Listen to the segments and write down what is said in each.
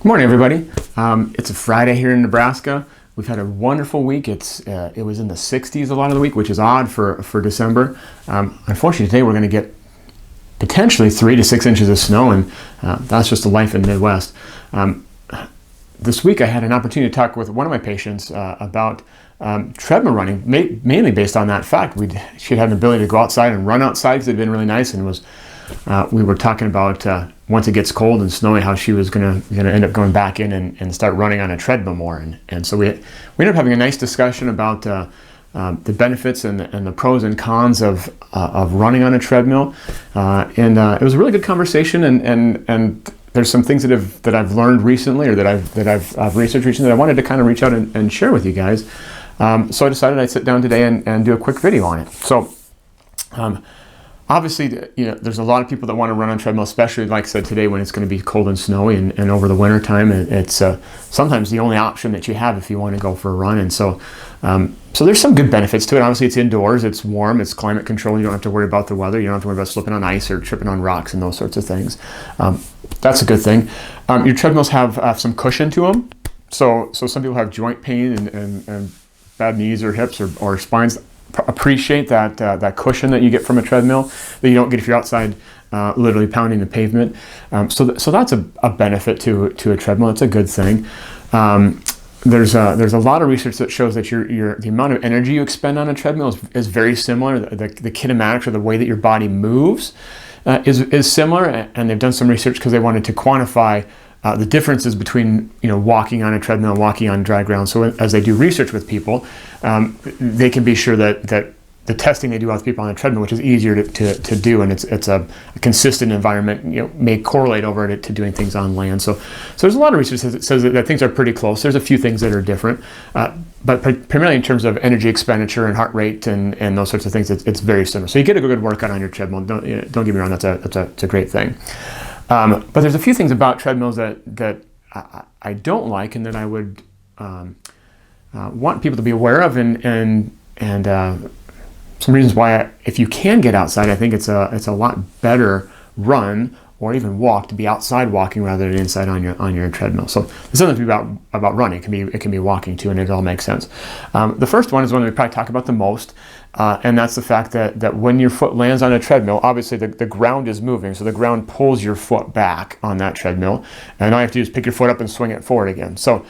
Good morning, everybody. It's a Friday here in Nebraska. We've had a wonderful week. It was in the 60s a lot of the week, which is odd for December. Unfortunately, today we're going to get potentially 3 to 6 inches of snow, and that's just the life in the Midwest. This week I had an opportunity to talk with one of my patients about treadmill running, mainly based on that fact. She had an ability to go outside and run outside because it had been really nice, and we were talking about once it gets cold and snowy, how she was gonna end up going back in and start running on a treadmill more. And so we ended up having a nice discussion about the benefits and the pros and cons of running on a treadmill. It was a really good conversation, and there's some things that I've learned recently, or that I've researched recently, that I wanted to kind of reach out and share with you guys. So I decided I'd sit down today and do a quick video on it. So obviously, there's a lot of people that want to run on treadmill, especially, like I said, today when it's going to be cold and snowy, and over the winter time, it's sometimes the only option that you have if you want to go for a run. And so there's some good benefits to it. Obviously, it's indoors, it's warm, it's climate controlled. You don't have to worry about the weather. You don't have to worry about slipping on ice or tripping on rocks and those sorts of things. That's a good thing. Your treadmills have some cushion to them. So some people have joint pain and bad knees or hips or spines. Appreciate that cushion that you get from a treadmill that you don't get if you're outside literally pounding the pavement. So that's a benefit to a treadmill. It's a good thing. There's a lot of research that shows that the amount of energy you expend on a treadmill is very similar. The kinematics, or the way that your body moves, is similar. And they've done some research because they wanted to quantify the differences between walking on a treadmill and walking on dry ground. So as they do research with people, they can be sure that the testing they do with people on a treadmill, which is easier to do, and it's a consistent environment, may correlate over to doing things on land. So there's a lot of research that says that things are pretty close. There's a few things that are different, but primarily in terms of energy expenditure and heart rate and those sorts of things, it's very similar. So you get a good workout on your treadmill. Don't get me wrong, that's a great thing. But there's a few things about treadmills that I don't like, and that I would want people to be aware of, and some reasons why, if you can get outside, I think it's a lot better run or even walk to be outside walking rather than inside on your treadmill. So it's something to be about running. It can be walking too, and it all makes sense. The first one is one that we probably talk about the most, and that's the fact that when your foot lands on a treadmill, obviously the ground is moving, so the ground pulls your foot back on that treadmill, and all you have to do is pick your foot up and swing it forward again. So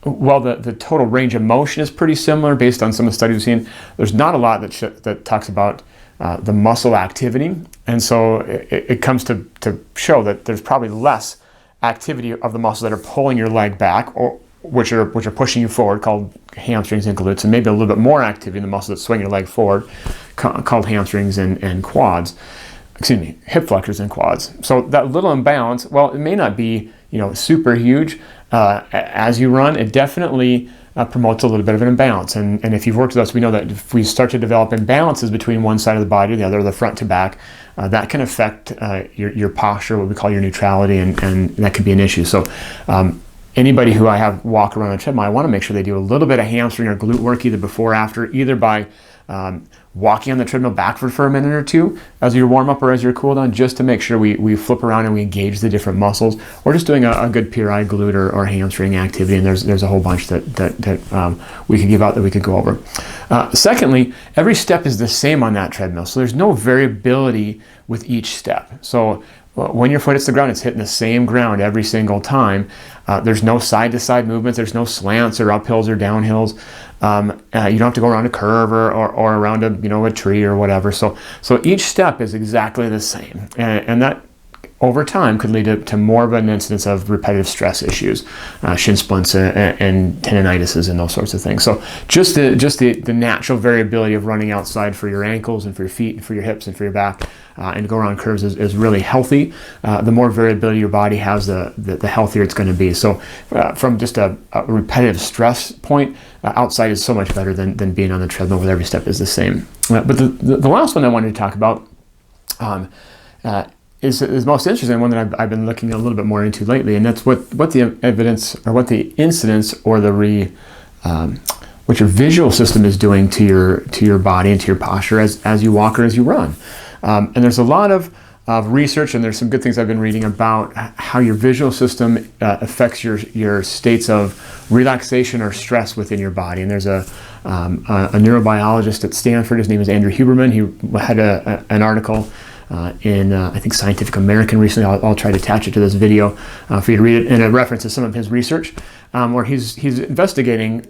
while the total range of motion is pretty similar based on some of the studies we've seen, there's not a lot that talks about the muscle activity. And so it comes to show that there's probably less activity of the muscles that are pulling your leg back, or which are pushing you forward, called hamstrings and glutes, and maybe a little bit more activity in the muscles that swing your leg forward, called hamstrings and quads. Hip flexors and quads. So that little imbalance, well, it may not be super huge as you run. It definitely promotes a little bit of an imbalance. And if you've worked with us, we know that if we start to develop imbalances between one side of the body or the other, the front to back, that can affect your posture, what we call your neutrality, and that could be an issue. So anybody who I have walk around a treadmill, I want to make sure they do a little bit of hamstring or glute work either before or after, either by walking on the treadmill backward for a minute or two as your warm-up or as your cool-down, just to make sure we flip around and we engage the different muscles, or just doing a good PRI glute or hamstring activity. And there's a whole bunch that we could give out that we could go over. Secondly, every step is the same on that treadmill, so there's no variability with each step. So when your foot hits the ground, it's hitting the same ground every single time. There's no side-to-side movements. There's no slants or uphills or downhills. You don't have to go around a curve or around a tree or whatever. So each step is exactly the same, and that over time could lead to more of an incidence of repetitive stress issues, shin splints and tendinitis and those sorts of things. So just the natural variability of running outside for your ankles and for your feet and for your hips and for your back, and to go around curves is really healthy. The more variability your body has, the healthier it's going to be. So from just a repetitive stress point, outside is so much better than being on the treadmill where every step is the same. But the last one I wanted to talk about is most interesting, one that I've been looking a little bit more into lately, and that's what the evidence, or what the incidence, or what your visual system is doing to your body and to your posture as you walk or as you run. And there's a lot of of research, and there's some good things I've been reading about how your visual system affects your states of relaxation or stress within your body. And there's a neurobiologist at Stanford. His name is Andrew Huberman. He had an article in I think Scientific American recently. I'll try to attach it to this video for you to read it, and it references some of his research where he's investigating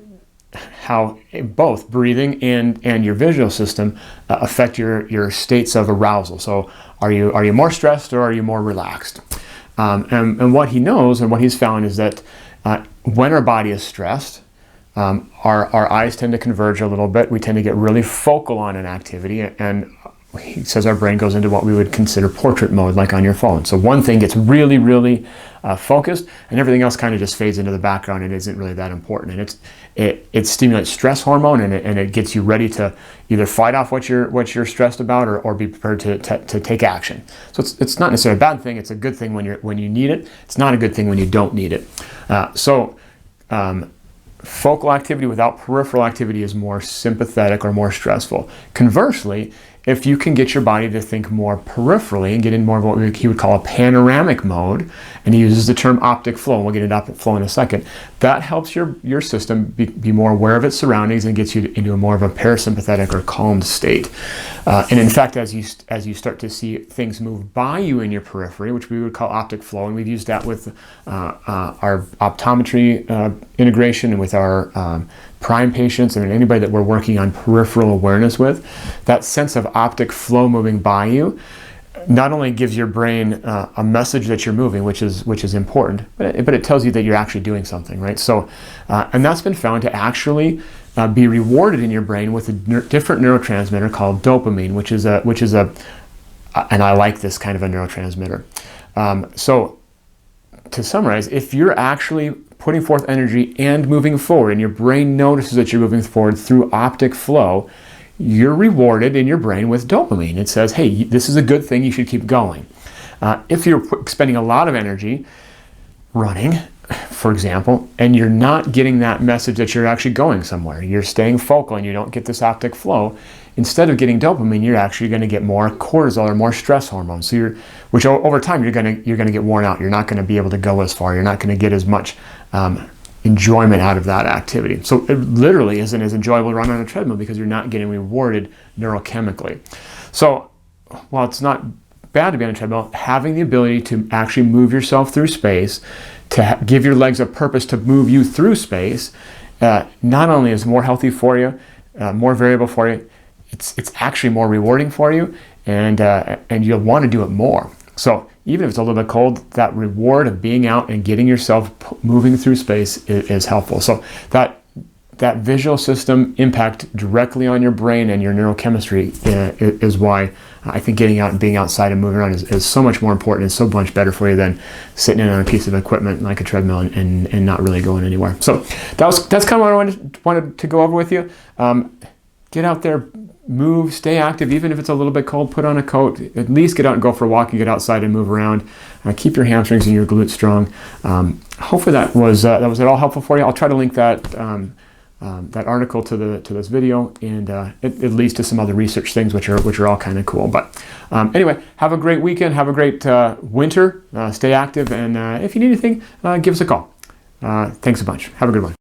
how both breathing and your visual system affect your states of arousal. So are you more stressed or are you more relaxed? And what he knows and what he's found is that when our body is stressed, our eyes tend to converge a little bit. We tend to get really focal on an activity, and he says our brain goes into what we would consider portrait mode, like on your phone. So one thing gets really, really focused, and everything else kind of just fades into the background and isn't really that important. And it stimulates stress hormone, and it gets you ready to either fight off what you're stressed about, or be prepared to take action. So it's not necessarily a bad thing. It's a good thing when you need it. It's not a good thing when you don't need it. Focal activity without peripheral activity is more sympathetic or more stressful. Conversely, if you can get your body to think more peripherally and get in more of what he would call a panoramic mode, and he uses the term optic flow, and we'll get into optic flow in a second, that helps your system be more aware of its surroundings and gets you into a more of a parasympathetic or calmed state. And in fact, as you start to see things move by you in your periphery, which we would call optic flow, and we've used that with our optometry integration and with our prime patients and anybody that we're working on peripheral awareness with, that sense of optic flow moving by you not only gives your brain a message that you're moving, which is important, but it tells you that you're actually doing something, right? So, and that's been found to actually be rewarded in your brain with a different neurotransmitter called dopamine, which is a and I like this kind of a neurotransmitter. So to summarize, if you're actually putting forth energy and moving forward, and your brain notices that you're moving forward through optic flow, you're rewarded in your brain with dopamine. It says, hey, this is a good thing, you should keep going. If you're spending a lot of energy running, for example, and you're not getting that message that you're actually going somewhere, you're staying focal and you don't get this optic flow, instead of getting dopamine, you're actually going to get more cortisol or more stress hormones. So which over time you're going to get worn out. You're not going to be able to go as far. You're not going to get as much enjoyment out of that activity. So it literally isn't as enjoyable to run on a treadmill because you're not getting rewarded neurochemically. So while it's not bad to be on a treadmill, having the ability to actually move yourself through space, to give your legs a purpose to move you through space, not only is more healthy for you, more variable for you, it's actually more rewarding for you, and you'll want to do it more. So even if it's a little bit cold, that reward of being out and getting yourself moving through space is helpful. So that visual system impact directly on your brain and your neurochemistry is why I think getting out and being outside and moving around is so much more important and so much better for you than sitting in on a piece of equipment like a treadmill and not really going anywhere. So that's kind of what I wanted to go over with you. Get out there, move, stay active, even if it's a little bit cold, put on a coat, at least get out and go for a walk and get outside and move around. Keep your hamstrings and your glutes strong. Hopefully that was at all helpful for you. I'll try to link that article to this video, and it leads to some other research things which are all kind of cool. But anyway, have a great weekend, have a great winter, stay active, and if you need anything, give us a call. Thanks a bunch. Have a good one.